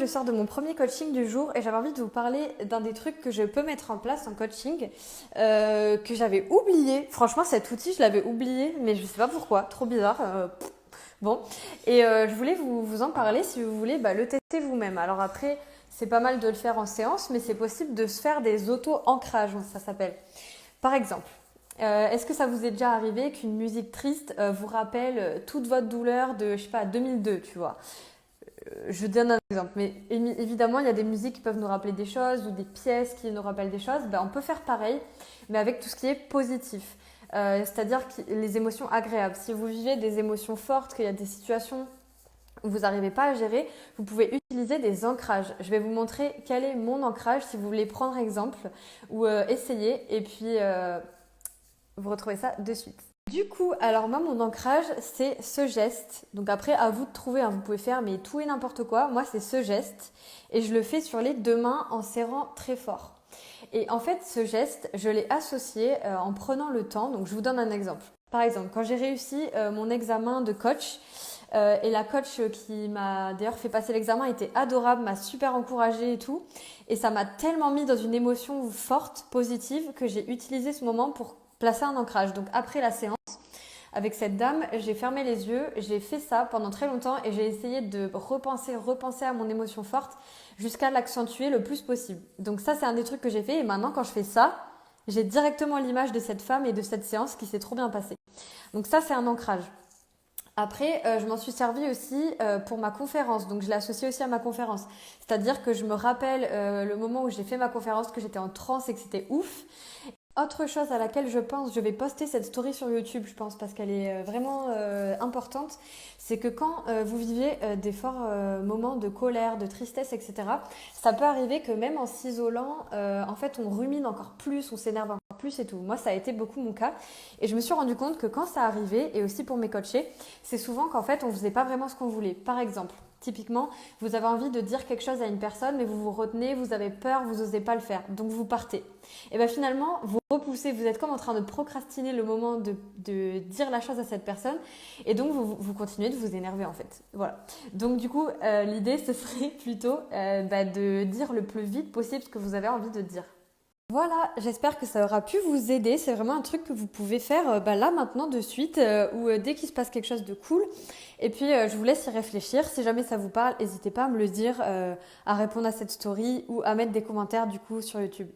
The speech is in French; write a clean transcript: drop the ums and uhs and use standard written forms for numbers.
je sors de mon premier coaching du jour et j'avais envie de vous parler d'un des trucs que je peux mettre en place en coaching, que j'avais oublié. Franchement, cet outil, je l'avais oublié, mais je sais pas pourquoi, trop bizarre. Bon, et je voulais vous en parler si vous voulez le tester vous-même. Alors après, c'est pas mal de le faire en séance, mais c'est possible de se faire des auto-ancrages, ça s'appelle. Par exemple, est-ce que ça vous est déjà arrivé qu'une musique triste vous rappelle toute votre douleur de, je sais pas, 2002, tu vois? Je donne un exemple, mais évidemment, il y a des musiques qui peuvent nous rappeler des choses ou des pièces qui nous rappellent des choses. On peut faire pareil, mais avec tout ce qui est positif. C'est-à-dire les émotions agréables. Si vous vivez des émotions fortes, qu'il y a des situations où vous n'arrivez pas à gérer, vous pouvez utiliser des ancrages. Je vais vous montrer quel est mon ancrage si vous voulez prendre exemple ou essayer. Et puis, vous retrouvez ça de suite. Du coup, alors moi, mon ancrage, c'est ce geste. Donc après, à vous de trouver, hein, vous pouvez faire mais tout et n'importe quoi. Moi, c'est ce geste. Et je le fais sur les deux mains en serrant très fort. Et en fait, ce geste, je l'ai associé en prenant le temps. Donc, je vous donne un exemple. Par exemple, quand j'ai réussi mon examen de coach, et la coach qui m'a d'ailleurs fait passer l'examen était adorable, m'a super encouragée et tout. Et ça m'a tellement mis dans une émotion forte, positive, que j'ai utilisé ce moment pour placer un ancrage. Donc après la séance, avec cette dame, j'ai fermé les yeux, j'ai fait ça pendant très longtemps et j'ai essayé de repenser à mon émotion forte jusqu'à l'accentuer le plus possible. Donc ça, c'est un des trucs que j'ai fait et maintenant, quand je fais ça, j'ai directement l'image de cette femme et de cette séance qui s'est trop bien passée. Donc ça, c'est un ancrage. Après, je m'en suis servie aussi pour ma conférence, donc je l'ai associé aussi à ma conférence. C'est-à-dire que je me rappelle le moment où j'ai fait ma conférence, que j'étais en transe et que c'était ouf. Autre chose à laquelle je pense, je vais poster cette story sur YouTube, je pense, parce qu'elle est vraiment importante, c'est que quand vous vivez des forts moments de colère, de tristesse, etc., ça peut arriver que même en s'isolant, en fait, on rumine encore plus, on s'énerve encore plus et tout. Moi, ça a été beaucoup mon cas. Et je me suis rendu compte que quand ça arrivait, et aussi pour mes coachés, c'est souvent qu'en fait, on faisait pas vraiment ce qu'on voulait. Par exemple, typiquement, vous avez envie de dire quelque chose à une personne, mais vous vous retenez, vous avez peur, vous n'osez pas le faire. Donc, vous partez. Et bien finalement, vous repoussez, vous êtes comme en train de procrastiner le moment de dire la chose à cette personne. Et donc, vous continuez de vous énerver en fait. Voilà. Donc, du coup, l'idée, ce serait plutôt de dire le plus vite possible ce que vous avez envie de dire. Voilà, j'espère que ça aura pu vous aider. C'est vraiment un truc que vous pouvez faire là maintenant de suite ou dès qu'il se passe quelque chose de cool. Et puis je vous laisse y réfléchir. Si jamais ça vous parle, n'hésitez pas à me le dire, à répondre à cette story ou à mettre des commentaires du coup sur YouTube.